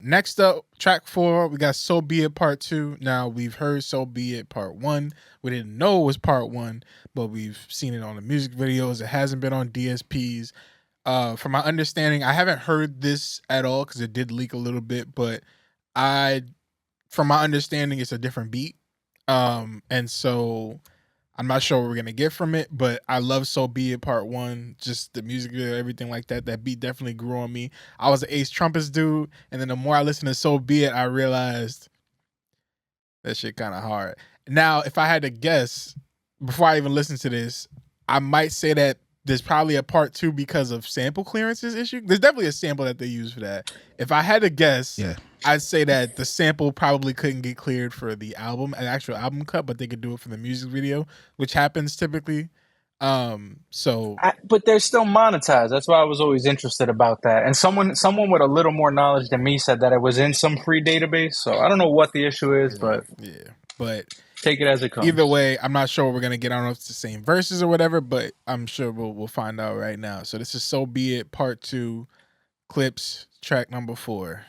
Next up, track 4, we got So Be It Part 2. Now, we've heard So Be It Part 1. We didn't know it was Part 1, but we've seen it on the music videos. It hasn't been on DSPs. From my understanding, I haven't heard this at all because it did leak a little bit, but from my understanding, it's a different beat. And so I'm not sure what we're gonna get from it, but I love So Be It Part 1, just the music video, everything like that. That beat definitely grew on me. I was an Ace Trumpets dude, and then the more I listened to So Be It, I realized that shit kind of hard. Now, if I had to guess, before I even listen to this, I might say that there's probably a part 2 because of sample clearances issue. There's definitely a sample that they use for that. If I had to guess, I'd say that the sample probably couldn't get cleared for the album, an actual album cut, but they could do it for the music video, which happens typically. But they're still monetized. That's why I was always interested about that. And someone with a little more knowledge than me said that it was in some free database. So I don't know what the issue is, but take it as it comes. Either way, I'm not sure what we're gonna get. I don't know if it's the same verses or whatever, but I'm sure we'll find out right now. So this is So Be It Part 2, Clipse, track number 4.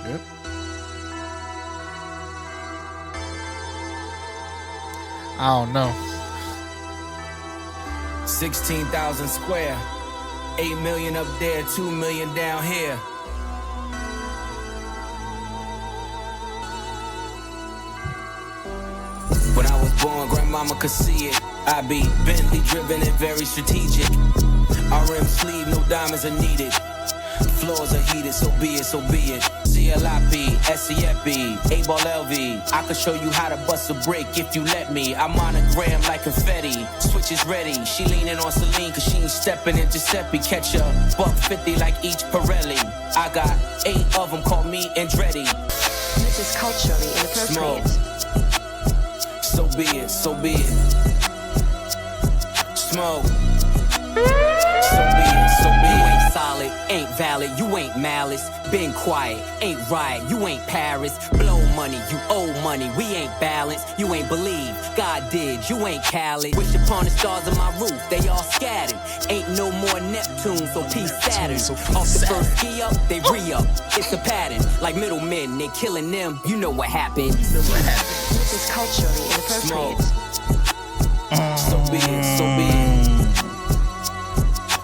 Yep. I don't know. 16,000 square, 8 million up there, 2 million down here. When I was born, grandmama could see it. I be Bentley driven and very strategic. RM sleeve, no diamonds are needed. Floors are heated, so be it, so be it. CLIP, SCFB, 8-ball LV. I could show you how to bust a brick if you let me. I monogram like confetti, switch is ready. She leaning on Celine cause she ain't stepping in Giuseppe. Catch a $150 like each Pirelli. I got 8 of them, call me Andretti. This is culturally inappropriate. Smoke. So be it, so be it. Smoke. So be it, so be it. You ain't solid, ain't valid, you ain't malice. Been quiet, ain't right, you ain't Paris. Blow money, you owe money, we ain't balanced. You ain't believe, God did, you ain't Khaled. Wish upon the stars of my roof, they all scattered. Ain't no more Neptune, so peace Saturn. Off the first ski up, they re-up. It's a pattern, like middlemen, they killing them. You know what happened. This is culturally inappropriate. So be it, so be it.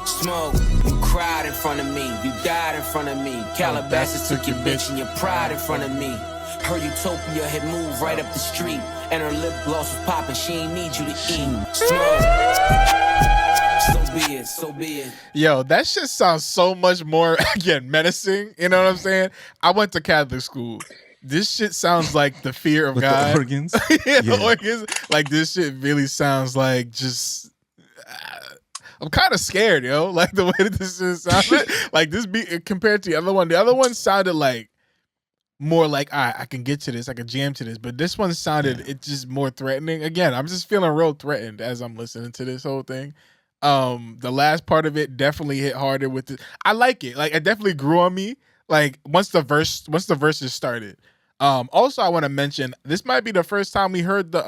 Smoke, you cried in front of me, you died in front of me. Calabasas took your bitch and your pride in front of me. Her utopia had moved right up the street, and her lip gloss was popping, she ain't need you to eat. Smoke. So be it, so be it. Yo, that shit sounds so much more, again, menacing. You know what I'm saying? I went to Catholic school. This shit sounds like the fear of With God. the organs. The organs. Like, this shit really sounds like just... I'm kind of scared, yo. Like, the way that this shit sounded. Like, this beat, compared to the other one sounded like more like, all right, I can get to this. I can jam to this. But this one sounded, it's just more threatening. Again, I'm just feeling real threatened as I'm listening to this whole thing. The last part of it definitely hit harder with it. I like it. Like, it definitely grew on me. Like, once the verses started. Also, I want to mention, this might be the first time we heard the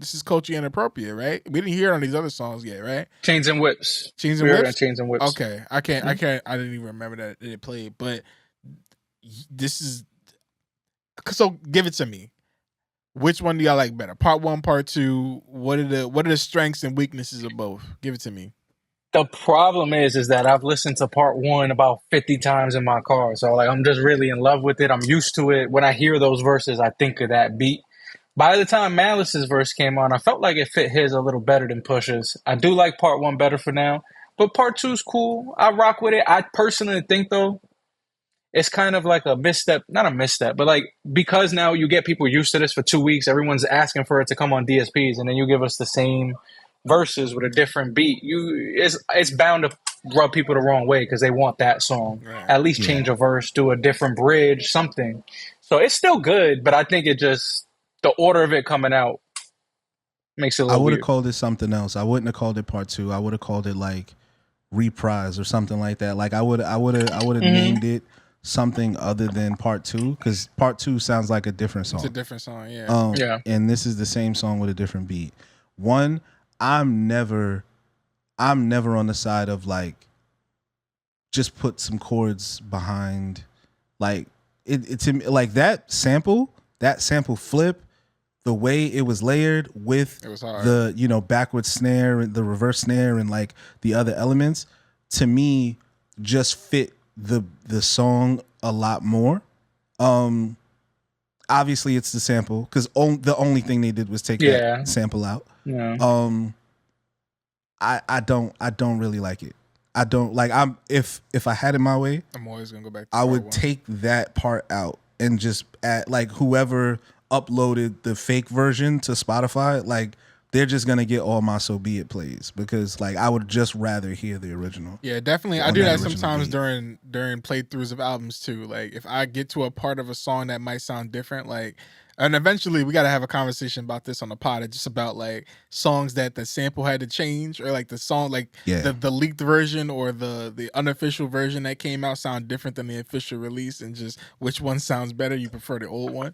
this is culturally inappropriate, right? We didn't hear it on these other songs yet, right? Chains and Whips. Chains and Whips. Chains and Whips. Okay, I didn't even remember that it played, but this is, so give it to me. Which one do y'all like better? Part 1, part 2. What are the strengths and weaknesses of both? Give it to me. The problem is that I've listened to part 1 about 50 times in my car. So like, I'm just really in love with it. I'm used to it. When I hear those verses, I think of that beat. By the time Malice's verse came on, I felt like it fit his a little better than Push's. I do like part 1 better for now, but part 2's cool. I rock with it. I personally think, though, it's kind of like a misstep. Not a misstep, but like, because now you get people used to this for 2 weeks, everyone's asking for it to come on DSPs, and then you give us the same verses with a different beat, it's bound to rub people the wrong way because they want that song. Right. At least change a verse, do a different bridge, something. So it's still good, but I think it just, the order of it coming out makes it a little I would have weird. called it something else. I wouldn't have called it part 2. I would have called it like reprise or something like that. Like I would have named it something other than part 2, because part 2 sounds like a different song. It's a different song, yeah. And this is the same song with a different beat. One, I'm never on the side of like just put some chords behind, like it's like that sample flip, the way it was layered with the backward snare and the reverse snare and like the other elements, to me just fit the song a lot more. Obviously it's the sample, because the only thing they did was take that sample out. I don't really like it. I don't like. If I had it my way, I'm always gonna go back to I would one. take that part out and just add, like, whoever uploaded the fake version to Spotify, like, they're just gonna get all my So Be It plays, because like I would just rather hear the original. Yeah, definitely. I do that sometimes during playthroughs of albums too. Like if I get to a part of a song that might sound different, like, and eventually we got to have a conversation about this on the pod. It's just about like songs that the sample had to change, or like the song, like the leaked version or the unofficial version that came out sound different than the official release, and just which one sounds better. You prefer the old one.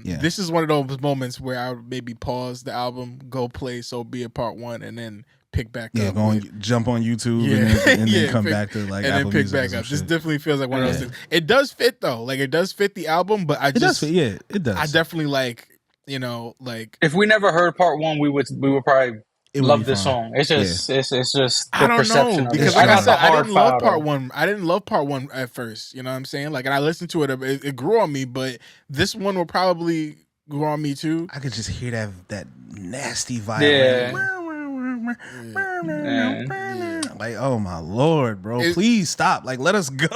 This is one of those moments where I would maybe pause the album, go play So Be It Part 1, and then pick back up. Jump on YouTube and then come back to like and Apple then pick Music back up. This definitely feels like one of those things. It does fit though. Like it does fit the album, but it does. I definitely like, like if we never heard part 1, we would probably love this song. It's just it's just the I don't perception know, of because it. like I said, I didn't love part file. 1. I didn't love part 1 at first. You know what I'm saying? Like, and I listened to it. It grew on me, but this one will probably grow on me too. I could just hear that nasty vibe. Yeah. Like, oh my Lord, bro, please stop. Like, let us go.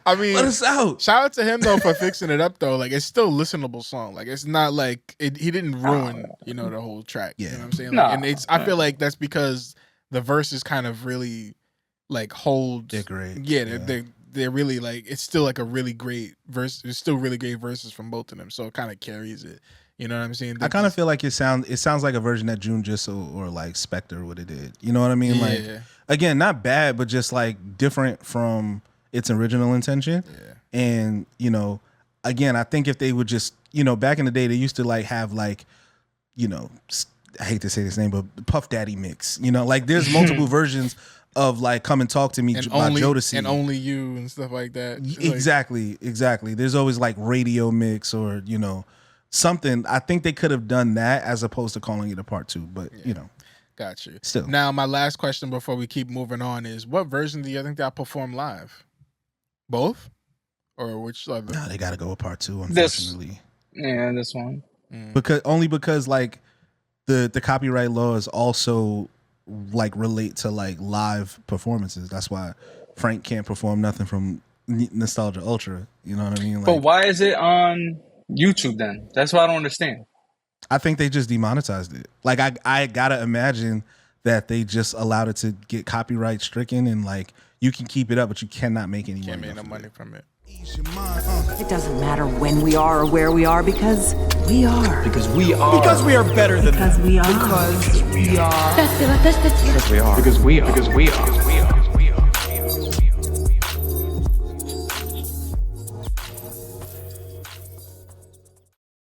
I mean, let us out. Shout out to him though for fixing it up though. Like, it's still a listenable song. Like, it's not like he didn't ruin the whole track. You know what I'm saying? Like, and I feel like that's because the verses kind of really like hold. They're great. Yeah, they're really like, it's still like a really great verse. There's still really great verses from both of them, so it kind of carries it. You know what I'm saying? I kind of feel like it sounds like a version that June Jisso or like Spectre would have did. You know what I mean? Like, again, not bad, but just like different from its original intention. Yeah. And again, I think if they would just, back in the day, they used to like have like, I hate to say this name, but Puff Daddy mix. Like there's multiple versions of like Come and Talk to Me by Jodeci and Only You and stuff like that. Exactly. There's always like radio mix or something. I think they could have done that as opposed to calling it a part 2. But got you. Still, now my last question before we keep moving on is, what version do you think they'll perform live? Both, or which other? No, they got to go with part 2. Unfortunately, this one. Because like the copyright laws also like relate to like live performances. That's why Frank can't perform nothing from Nostalgia Ultra. You know what I mean? Like, but why is it on YouTube then? That's what I don't understand. I think they just demonetized it. Like I gotta imagine that they just allowed it to get copyright stricken, and like you can keep it up, but you cannot make any money from it. It doesn't matter when we are or where we are, because we are. Because we are. Because we are better than Because we are. Because we are. Because we are. Because we are. Because we are.